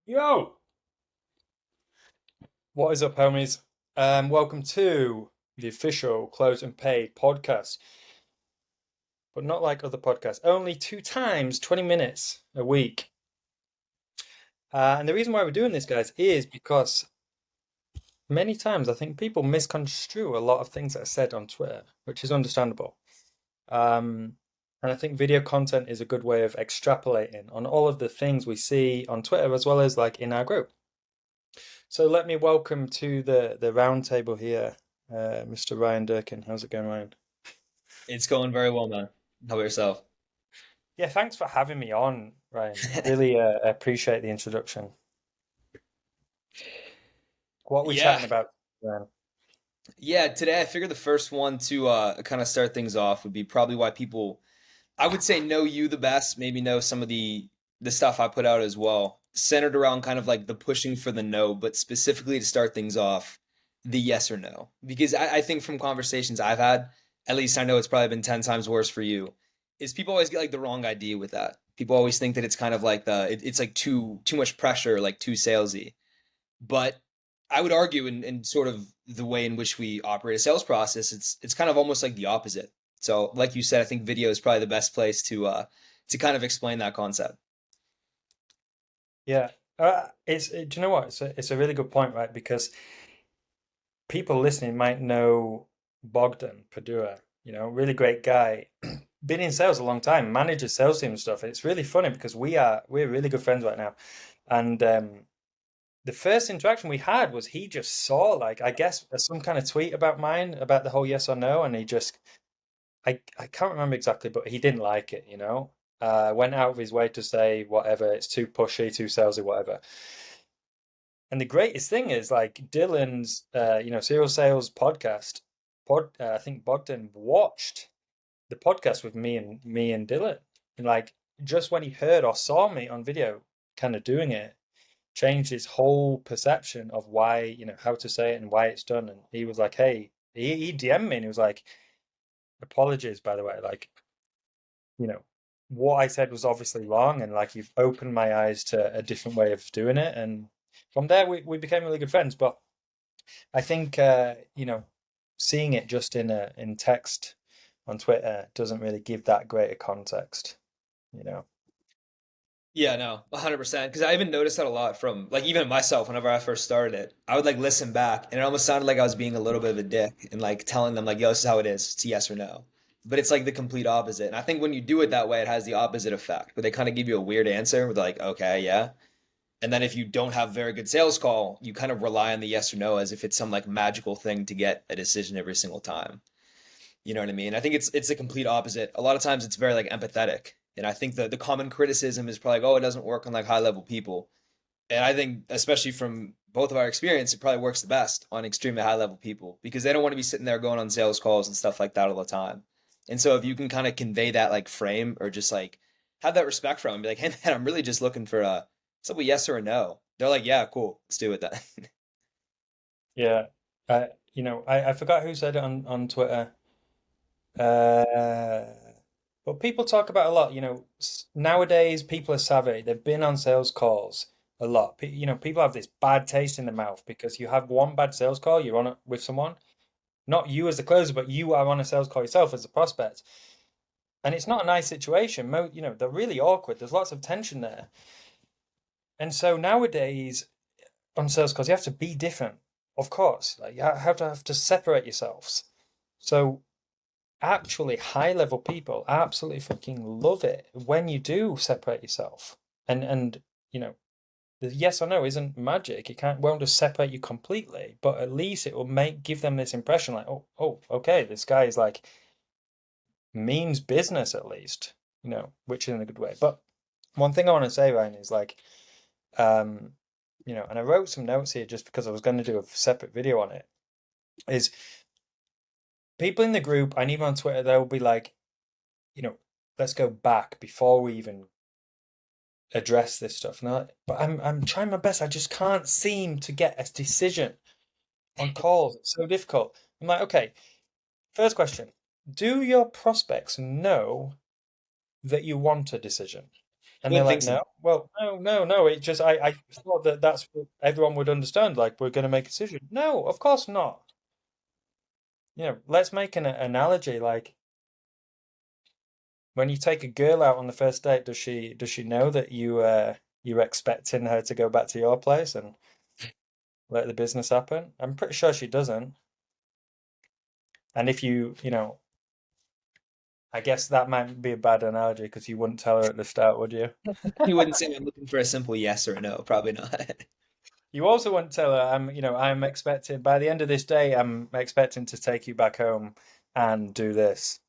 Yo, What is up, homies? Welcome to the official Close and Pay podcast, but not like other podcasts. Only two times 20 minutes a week. And the reason why we're doing this, guys, is because many times I think people misconstrue a lot of things that are said on Twitter, which is understandable. Um, and I think video content is a good way of extrapolating on all of the things we see on Twitter as well as like in our group. So let me welcome to the round table here, Mr. Ryan Durkin. How's it going, Ryan? it's going very well, man. How about yourself? Yeah, thanks for having me on, Ryan. I really appreciate the introduction. What are we Yeah, chatting about, Ryan? yeah. Today, I figured the first one to kind of start things off would be probably why people, I would say, know you the best. Maybe know some of the stuff I put out as well, centered around kind of like the pushing for the no, but specifically to start things off, the yes or no. Because I think from conversations I've had, at least I know it's probably been 10 times worse for you, is people always get like the wrong idea with that. People always think that it's kind of like it's like too much pressure, like too salesy. But I would argue in sort of the way in which we operate a sales process, it's kind of almost like the opposite. So, like you said, I think video is probably the best place to kind of explain that concept. Yeah, do you know what? It's a really good point, right? Because people listening might know Bogdan Padura, really great guy. Been in sales a long time, manages sales team and stuff. It's really funny because we're really good friends right now. And the first interaction we had was he just saw like I guess some kind of tweet about mine about the whole yes or no, and he just I can't remember exactly, but he didn't like it. Went out of his way to say whatever, it's too pushy, too salesy, whatever. And the greatest thing is like Dylan's, Serial Sales podcast. I think Bogdan watched the podcast with me and Dylan, and like just when he heard or saw me on video, kind of doing it, changed his whole perception of why, how to say it and why it's done. And he was like, "Hey," he DM'd me and he was like, "Apologies, by the way, like." What I said was obviously wrong, and like you've opened my eyes to a different way of doing it. And from there, we became really good friends. But I think, seeing it just in text on Twitter doesn't really give that greater context, you know. Yeah, no, 100%. Because I even noticed that a lot from like even myself whenever I first started it. I would like listen back, and it almost sounded like I was being a little bit of a dick and like telling them like, "Yo, this is how it is. It's a yes or no." But it's like the complete opposite. And I think when you do it that way, it has the opposite effect, where they kind of give you a weird answer with like, "Okay, yeah." And then if you don't have a very good sales call, you kind of rely on the yes or no as if it's some like magical thing to get a decision every single time. You know what I mean? I think it's the complete opposite. A lot of times it's very like empathetic. And I think the common criticism is probably like, oh, it doesn't work on like high level people. And I think especially from both of our experience, it probably works the best on extremely high level people because they don't want to be sitting there going on sales calls and stuff like that all the time. And so if you can kind of convey that like frame or just like have that respect from them, be like, hey man, I'm really just looking for a simple yes or a no. They're like, yeah, cool, let's do it then. Yeah. I forgot who said it on Twitter. Uh, but people talk about a lot, nowadays people are savvy. They've been on sales calls a lot. People have this bad taste in their mouth because you have one bad sales call, you're on it with someone, not you as the closer, but you are on a sales call yourself as a prospect. And it's not a nice situation. They're really awkward. There's lots of tension there. And so nowadays on sales calls, you have to be different, of course. Like you have to separate yourselves. So actually high level people absolutely fucking love it when you do separate yourself. And you know, the yes or no isn't magic. It won't just separate you completely, but at least it will give them this impression like, oh, okay, this guy is like means business at least, which is in a good way. But one thing I want to say, Ryan, is like, um, and I wrote some notes here just because I was going to do a separate video on it, is people in the group and even on Twitter, they'll be like, you know, let's go back before we even address this stuff. But I'm trying my best. I just can't seem to get a decision on calls. It's so difficult. I'm like, okay, first question. Do your prospects know that you want a decision? And they're Wouldn't like, think so. no, well, no, no, no. It just, I thought that that's what everyone would understand. Like, we're going to make a decision. No, of course not. Let's make an analogy. Like, when you take a girl out on the first date, does she know that you're expecting her to go back to your place and let the business happen? I'm pretty sure she doesn't. And if I guess that might be a bad analogy because you wouldn't tell her at the start, would you? You wouldn't say I'm looking for a simple yes or a no. Probably not. You also wouldn't tell her, I'm expecting by the end of this day, I'm expecting to take you back home and do this.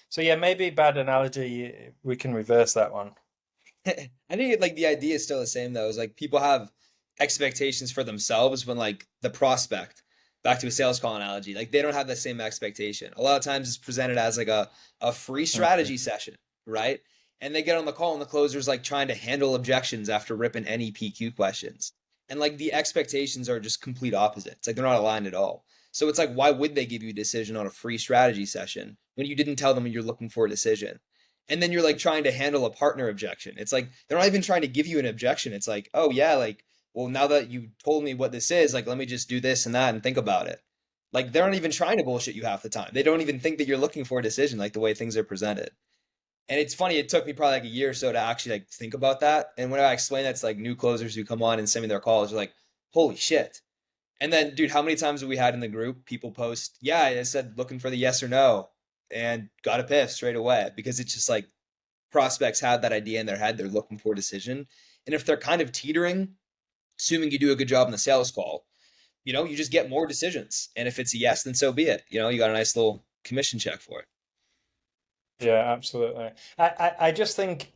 So yeah, maybe bad analogy. We can reverse that one. I think like the idea is still the same though. Is like people have expectations for themselves when like the prospect, back to a sales call analogy, like they don't have the same expectation. A lot of times it's presented as like a free Mhm. strategy session, right? And they get on the call and the closer's like trying to handle objections after ripping any PQ questions. And like the expectations are just complete opposites. Like they're not aligned at all. So it's like, why would they give you a decision on a free strategy session when you didn't tell them you're looking for a decision? And then you're like trying to handle a partner objection. It's like they're not even trying to give you an objection. It's like, oh yeah, like, well, now that you told me what this is, like, let me just do this and that and think about it. Like, they're not even trying to bullshit you half the time. They don't even think that you're looking for a decision, like the way things are presented. And it's funny, it took me probably like a year or so to actually like think about that. And when I explain that to like new closers who come on and send me their calls, they're like, holy shit. And then, dude, how many times have we had in the group people post, yeah, I said looking for the yes or no and got a piff straight away because it's just like prospects have that idea in their head. They're looking for a decision. And if they're kind of teetering, assuming you do a good job in the sales call, you just get more decisions. And if it's a yes, then so be it. You got a nice little commission check for it. Yeah, absolutely. I just think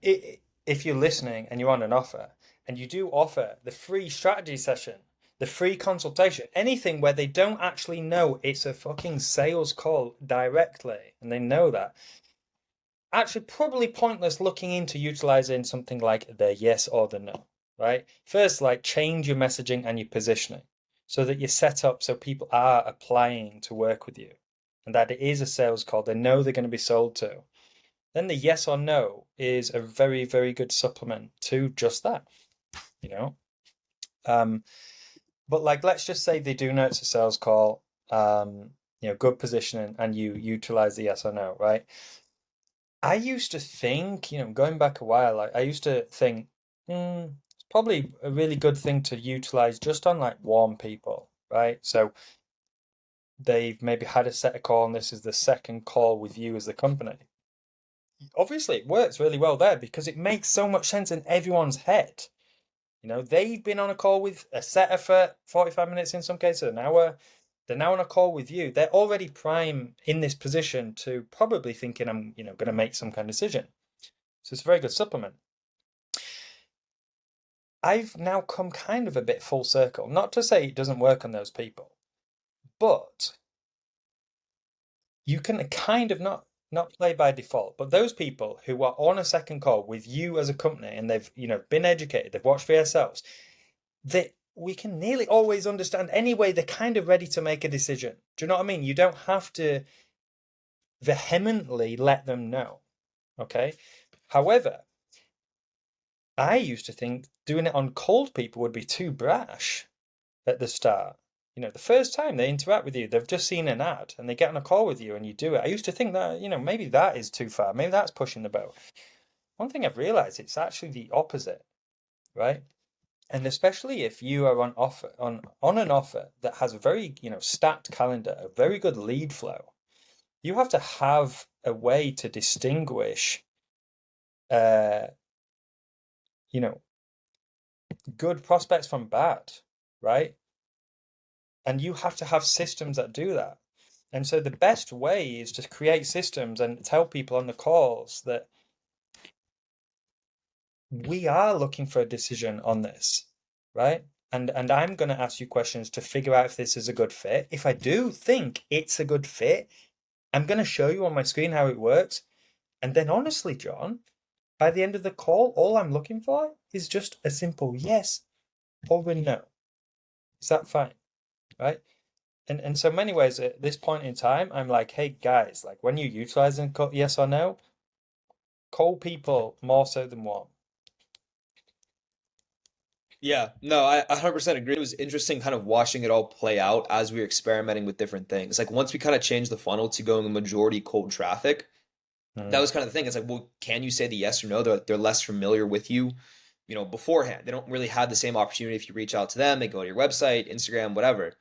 if you're listening and you're on an offer and you do offer the free strategy session, the free consultation, anything where they don't actually know it's a fucking sales call directly, and they know that, actually probably pointless looking into utilizing something like the yes or the no, right? First, like change your messaging and your positioning so that you're set up so people are applying to work with you and that it is a sales call. They know they're going to be sold to. Then the yes or no is a very, very good supplement to just that, you know? Um, but like, let's just say they do know it's a sales call, good positioning, and you utilize the yes or no, right? I used to think, going back a while, like I used to think, it's probably a really good thing to utilize just on like warm people, right? So they've maybe had a set of call, and this is the second call with you as the company. Obviously, it works really well there because it makes so much sense in everyone's head. They've been on a call with a setter for 45 minutes, in some cases, an hour. They're now on a call with you. They're already prime in this position to probably thinking I'm, going to make some kind of decision. So it's a very good supplement. I've now come kind of a bit full circle. Not to say it doesn't work on those people, but you can kind of not play by default. But those people who are on a second call with you as a company and they've been educated, they've watched for yourselves, that we can nearly always understand anyway. They're kind of ready to make a decision. Do you know what I mean? You don't have to vehemently let them know. Okay. However, I used to think doing it on cold people would be too brash at the start. The first time they interact with you, they've just seen an ad and they get on a call with you and you do it. I used to think that, maybe that is too far. Maybe that's pushing the boat. One thing I've realized, it's actually the opposite, right? And especially if you are on an offer that has a very, stacked calendar, a very good lead flow, you have to have a way to distinguish uh, you know, good prospects from bad, right? And you have to have systems that do that. And so the best way is to create systems and tell people on the calls that we are looking for a decision on this, right? And I'm going to ask you questions to figure out if this is a good fit. If I do think it's a good fit, I'm going to show you on my screen how it works. And then honestly, John, by the end of the call, all I'm looking for is just a simple yes or a no. Is that fine? Right? And so many ways at this point in time, I'm like, hey guys, like when you're utilizing yes or no, Call people more so than one. Yeah, no, I 100% agree. It was interesting kind of watching it all play out as we were experimenting with different things. Like once we kind of changed the funnel to going a majority cold traffic, that Mm. was kind of the thing. It's like, well, can you say the yes or no? They're less familiar with you, beforehand. They don't really have the same opportunity if you reach out to them. They go to your website, Instagram, whatever.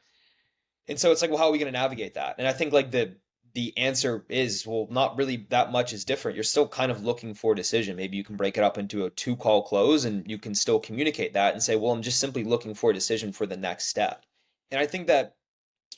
And so it's like, well, how are we going to navigate that? And I think like the answer is, well, not really that much is different. You're still kind of looking for a decision. Maybe you can break it up into a two call close and you can still communicate that and say, well, I'm just simply looking for a decision for the next step. And I think that,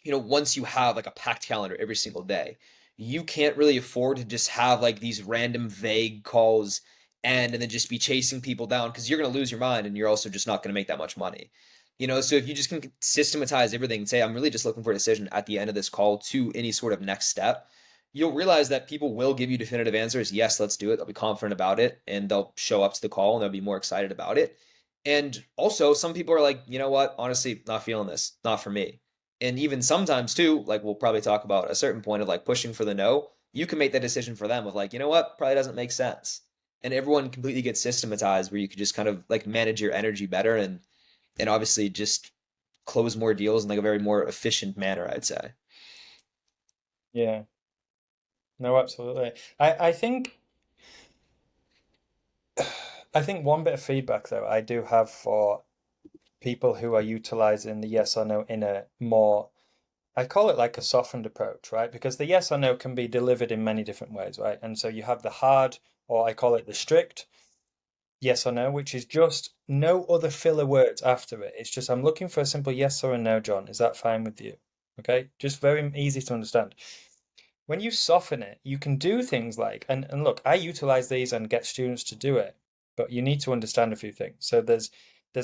once you have like a packed calendar every single day, you can't really afford to just have like these random vague calls and then just be chasing people down because you're going to lose your mind and you're also just not going to make that much money. So if you just can systematize everything and say, I'm really just looking for a decision at the end of this call to any sort of next step, you'll realize that people will give you definitive answers. Yes, let's do it. They'll be confident about it and they'll show up to the call and they'll be more excited about it. And also, some people are like, you know what? Honestly, not feeling this. Not for me. And even sometimes too, like we'll probably talk about a certain point of like pushing for the no, you can make that decision for them of like, you know what, probably doesn't make sense. And everyone completely gets systematized where you could just kind of like manage your energy better and obviously just close more deals in like a very more efficient manner, I'd say. Yeah. No, absolutely. I think I think one bit of feedback though I do have for people who are utilizing the yes or no in a more, I call it like a softened approach, right? Because the yes or no can be delivered in many different ways, right? And so you have the hard, or I call it the strict yes or no, which is just no other filler words after it. It's just, I'm looking for a simple yes or a no, John. Is that fine with you? Okay. Just very easy to understand. When you soften it, you can do things like, and look, I utilize these and get students to do it, but you need to understand a few things. So there's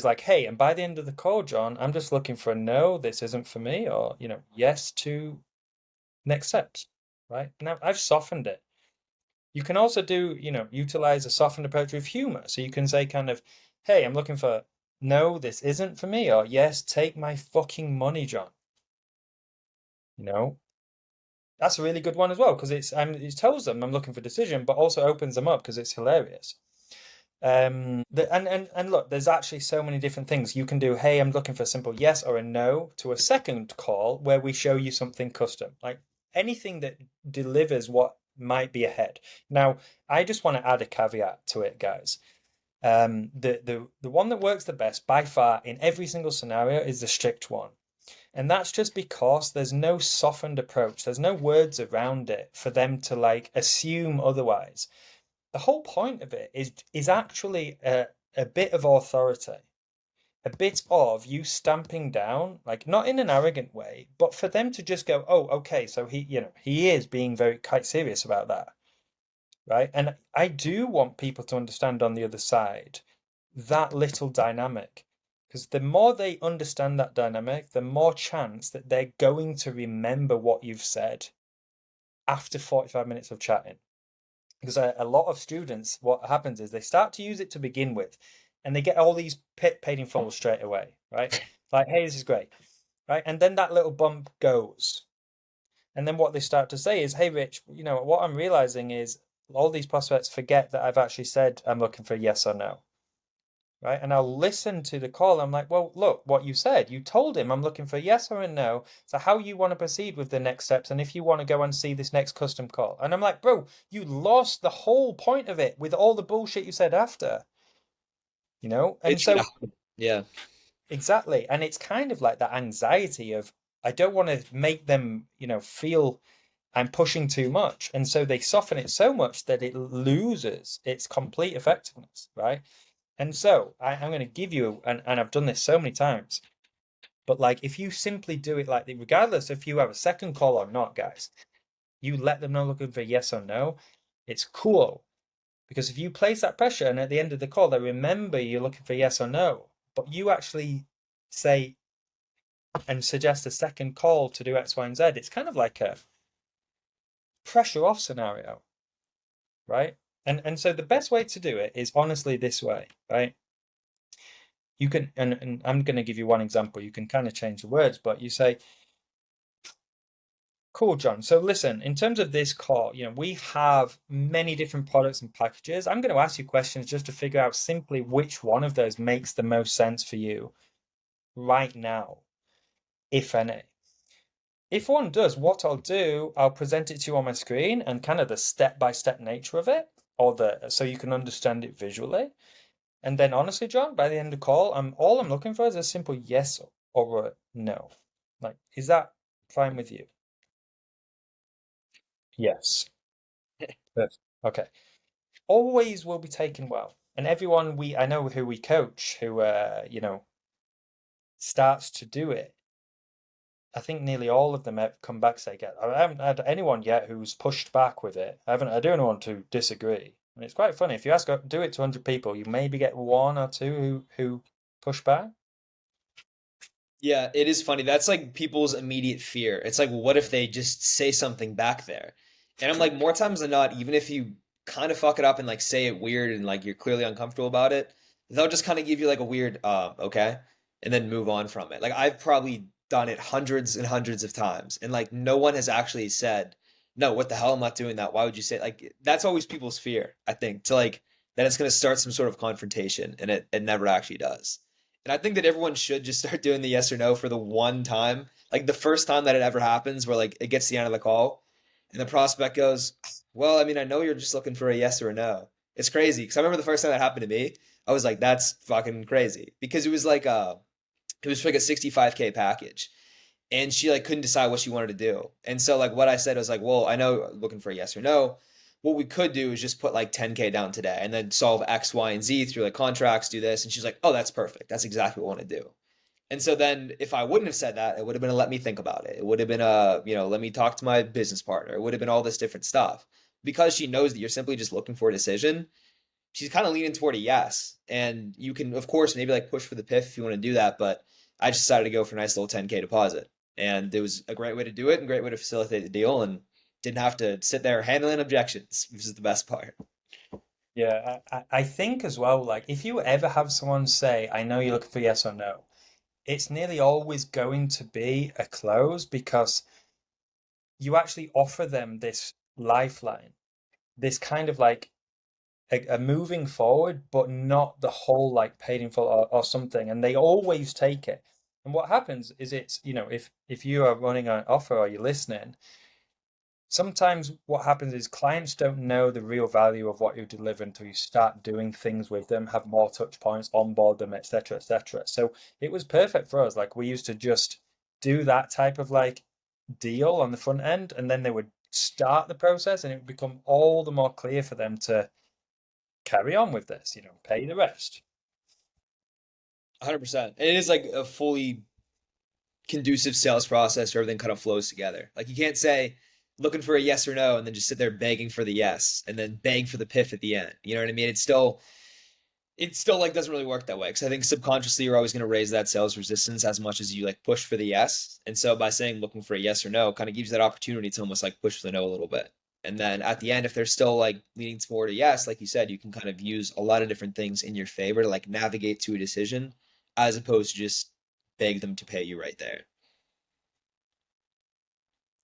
like, hey, and by the end of the call, John, I'm just looking for a no, this isn't for me, or yes to next steps. Right? Now I've softened it. You can also do, utilize a softened approach with humor. So you can say kind of, hey, I'm looking for no, this isn't for me, or yes, take my fucking money, John. You know, that's a really good one as well because it tells them I'm looking for decision, but also opens them up because it's hilarious. And look, there's actually so many different things you can do. Hey, I'm looking for a simple yes or a no to a second call where we show you something custom, like anything that delivers what might be ahead. Now, I just want to add a caveat to it, guys. The one that works the best by far in every single scenario is the strict one. And that's just because there's no softened approach. There's no words around it for them to like assume otherwise. The whole point of it is actually a bit of authority, a bit of you stamping down, like not in an arrogant way, but for them to just go, oh, okay, so he is being very quite serious about that, right? And I do want people to understand on the other side that little dynamic. Because the more they understand that dynamic, the more chance that they're going to remember what you've said after 45 minutes of chatting. Because a lot of students, what happens is they start to use it to begin with, and they get all these paid in full straight away, right? Like, hey, this is great, right? And then that little bump goes. And then what they start to say is, hey, Rich, what I'm realizing is all these prospects forget that I've actually said I'm looking for a yes or no, right? And I'll listen to the call. I'm like, well, look, what you said. You told him I'm looking for a yes or a no. So how you want to proceed with the next steps, and if you want to go and see this next custom call. And I'm like, bro, you lost the whole point of it with all the bullshit you said after, And It's, yeah. so Yeah. exactly, and it's kind of like that anxiety of I don't want to make them, feel I'm pushing too much, and so they soften it so much that it loses its complete effectiveness, right? And so I'm going to give you, and I've done this so many times, but like if you simply do it like, regardless if you have a second call or not, guys, you let them know looking for yes or no. It's cool because if you place that pressure and at the end of the call they remember you're looking for yes or no, but you actually say and suggest a second call to do X, Y, and Z, it's kind of like a pressure off scenario, right? And so the best way to do it is honestly this way, right? You can, and I'm going to give you one example. You can kind of change the words, but you say, Cool, John. So listen, in terms of this call, we have many different products and packages. I'm going to ask you questions just to figure out simply which one of those makes the most sense for you right now, if any. If one does, what I'll do, I'll present it to you on my screen and kind of the step-by-step nature of it, or so you can understand it visually. And then honestly, John, by the end of the call, all I'm looking for is a simple yes or a no. Like, is that fine with you? Yes. Yes. Okay. Always will be taken well. And everyone I know who we coach who starts to do it, I think nearly all of them have come back say, I haven't had anyone yet who's pushed back with it. I haven't had anyone to disagree. And it's quite funny. If you ask, do it to 100 people, you maybe get one or two who push back. Yeah, it is funny. That's like people's immediate fear. It's like, well, what if they just say something back there? And I'm like, more times than not, even if you kind of fuck it up and like say it weird and like you're clearly uncomfortable about it, they'll just kind of give you like a weird, okay, and then move on from it. Like I've probably done it hundreds and hundreds of times, and like no one has actually said, no, what the hell? I'm not doing that. Why would you say like that's always people's fear, I think, to like that it's gonna start some sort of confrontation, and it never actually does. And I think that everyone should just start doing the yes or no for the one time. Like the first time that it ever happens, where like it gets to the end of the call and the prospect goes, well, I mean, I know you're just looking for a yes or a no. It's crazy. Because I remember the first time that happened to me, I was like, that's fucking crazy. Because it was for like a 65K package. And she like couldn't decide what she wanted to do. And so like what I said was like, well, I know looking for a yes or no. What we could do is just put like 10K down today and then solve X, Y, and Z through like contracts, do this. And she's like, oh, that's perfect. That's exactly what I want to do. And so then if I wouldn't have said that, it would have been a let me think about it. It would have been a, let me talk to my business partner. It would have been all this different stuff. Because she knows that you're simply just looking for a decision, she's kind of leaning toward a yes. And you can, of course, maybe like push for the PIF if you want to do that. But I just decided to go for a nice little 10K deposit. And it was a great way to do it and great way to facilitate the deal. And didn't have to sit there handling objections, which is the best part. Yeah, I think as well, like if you ever have someone say, I know you're looking for yes or no, it's nearly always going to be a close because you actually offer them this lifeline, this kind of like a moving forward, but not the whole like paid in full or something. And they always take it. And what happens is it's, if you are running an offer or you're listening, sometimes what happens is clients don't know the real value of what you deliver until you start doing things with them, have more touch points, onboard them, etc., etc. So it was perfect for us. Like we used to just do that type of like deal on the front end, and then they would start the process, and it would become all the more clear for them to carry on with this, pay the rest. 100%. And it is like a fully conducive sales process where everything kind of flows together. Like you can't say looking for a yes or no and then just sit there begging for the yes and then beg for the PIF at the end. You know what I mean? It still like doesn't really work that way because I think subconsciously you're always going to raise that sales resistance as much as you like push for the yes. And so by saying looking for a yes or no kind of gives you that opportunity to almost like push for the no a little bit. And then at the end, if they're still like leaning toward a yes, like you said, you can kind of use a lot of different things in your favor to like navigate to a decision as opposed to just beg them to pay you right there.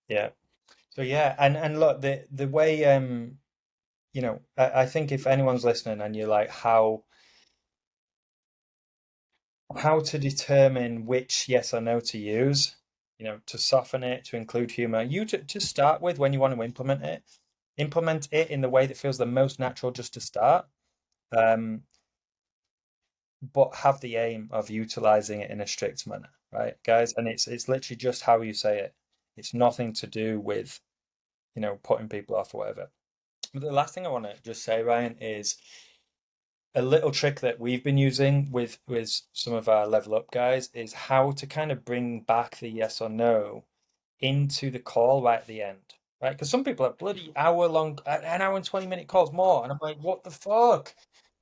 Yeah. So yeah, and look, the way I think if anyone's listening and you're like how to determine which yes or no to use, to soften it, to include humor, to start with when you want to implement it in the way that feels the most natural just to start. Um, but have the aim of utilizing it in a strict manner, right, guys? And it's literally just how you say it. It's nothing to do with, putting people off or whatever. But the last thing I want to just say, Ryan, is a little trick that we've been using with some of our level up guys is how to kind of bring back the yes or no into the call right at the end, right? Because some people have bloody hour long, an hour and 20-minute calls more, and I'm like, what the fuck?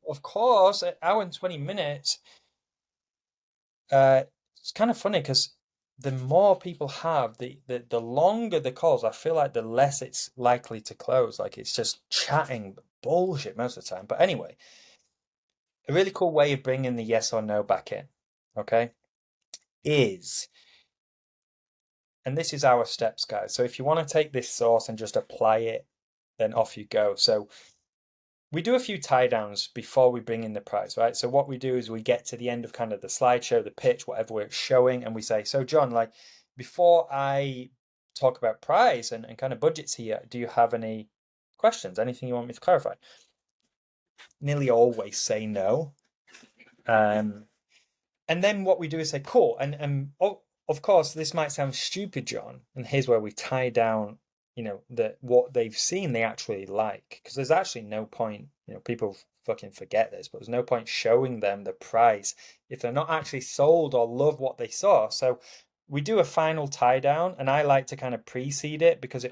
Of course, an hour and 20 minutes. It's kind of funny because the more people have, the longer the calls, I feel like the less it's likely to close. Like it's just chatting bullshit most of the time. But anyway, a really cool way of bringing the yes or no back in, okay, is And this is our steps, guys. So if you want to take this source and just apply it, then off you go. So we do a few tie downs before we bring in the price, right? So what we do is we get to the end of kind of the slideshow, the pitch, whatever we're showing, and we say, so John, like before I talk about price and kind of budgets here, do you have any questions? Anything you want me to clarify? Nearly always say no. And then what we do is say, cool. And oh, of course, this might sound stupid, John. And here's where we tie down, that what they've seen they actually like. Because there's actually no point, people fucking forget this, but there's no point showing them the price if they're not actually sold or love what they saw. So we do a final tie down, and I like to kind of precede it because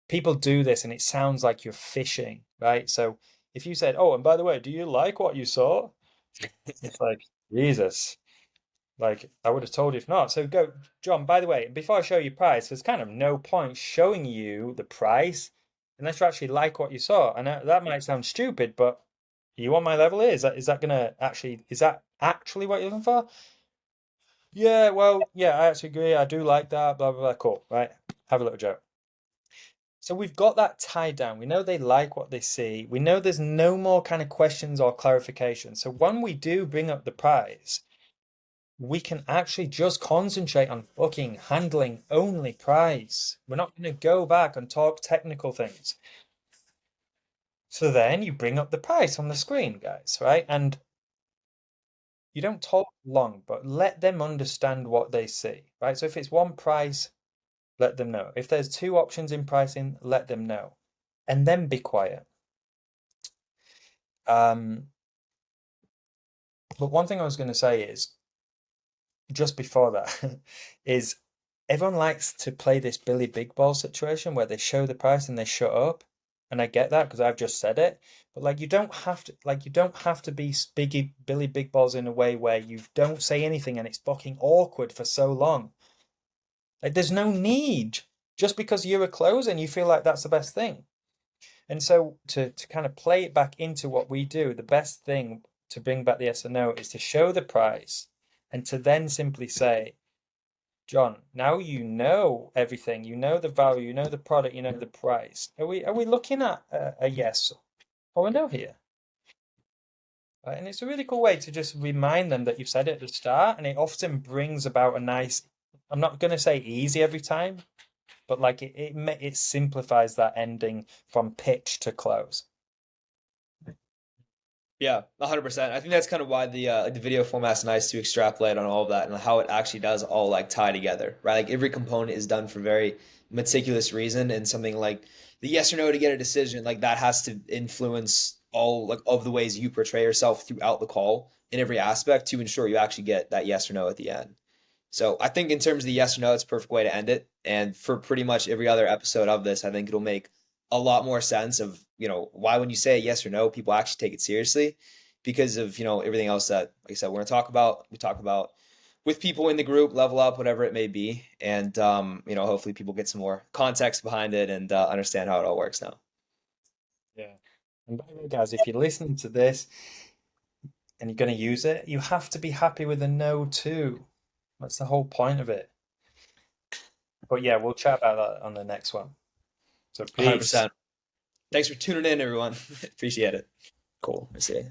people do this and it sounds like you're fishing, right? So if you said, oh, and by the way, do you like what you saw? It's like, Jesus. Like, I would have told you if not. So go, John, by the way, before I show you price, there's kind of no point showing you the price unless you actually like what you saw. And that might sound stupid, but you on my level here? Is that actually what you're looking for? Yeah, well, yeah, I actually agree. I do like that, blah, blah, blah. Cool, right? Have a little joke. So we've got that tied down. We know they like what they see. We know there's no more kind of questions or clarification. So when we do bring up the price, we can actually just concentrate on fucking handling only price. We're not going to go back and talk technical things. So then you bring up the price on the screen, guys, right? And you don't talk long, but let them understand what they see, right? So if it's one price, let them know. If there's two options in pricing, let them know. And then be quiet. But one thing I was going to say is, just before that, is everyone likes to play this Billy Big Ball situation where they show the price and they shut up. And I get that because I've just said it. But like you don't have to be Billy Big Balls in a way where you don't say anything and it's fucking awkward for so long. Like there's no need. Just because you're a closer and you feel like that's the best thing. And so to kind of play it back into what we do, the best thing to bring back the yes or no is to show the price and to then simply say, John, now you know everything. You know the value, you know the product, you know the price. Are we looking at a yes or a no here? Right? And it's a really cool way to just remind them that you've said it at the start, and it often brings about a nice, I'm not going to say easy every time, but like it simplifies that ending from pitch to close. Yeah, 100%. I think that's kind of why the video format's nice to extrapolate on all of that and how it actually does all like tie together, right? Like every component is done for very meticulous reason, and something like the yes or no to get a decision, like that has to influence all like of the ways you portray yourself throughout the call in every aspect to ensure you actually get that yes or no at the end. So I think in terms of the yes or no, it's a perfect way to end it. And for pretty much every other episode of this, I think it'll make a lot more sense of, why when you say yes or no, people actually take it seriously because of, everything else that, like I said, we're going to talk about. We talk about with people in the group, level up, whatever it may be. And, hopefully people get some more context behind it and understand how it all works now. Yeah. And by the way, guys, if you're listening to this and you're going to use it, you have to be happy with a no too. That's the whole point of it. But yeah, we'll chat about that on the next one. So peace. 100%. Thanks for tuning in, everyone. Appreciate it. Cool. I see.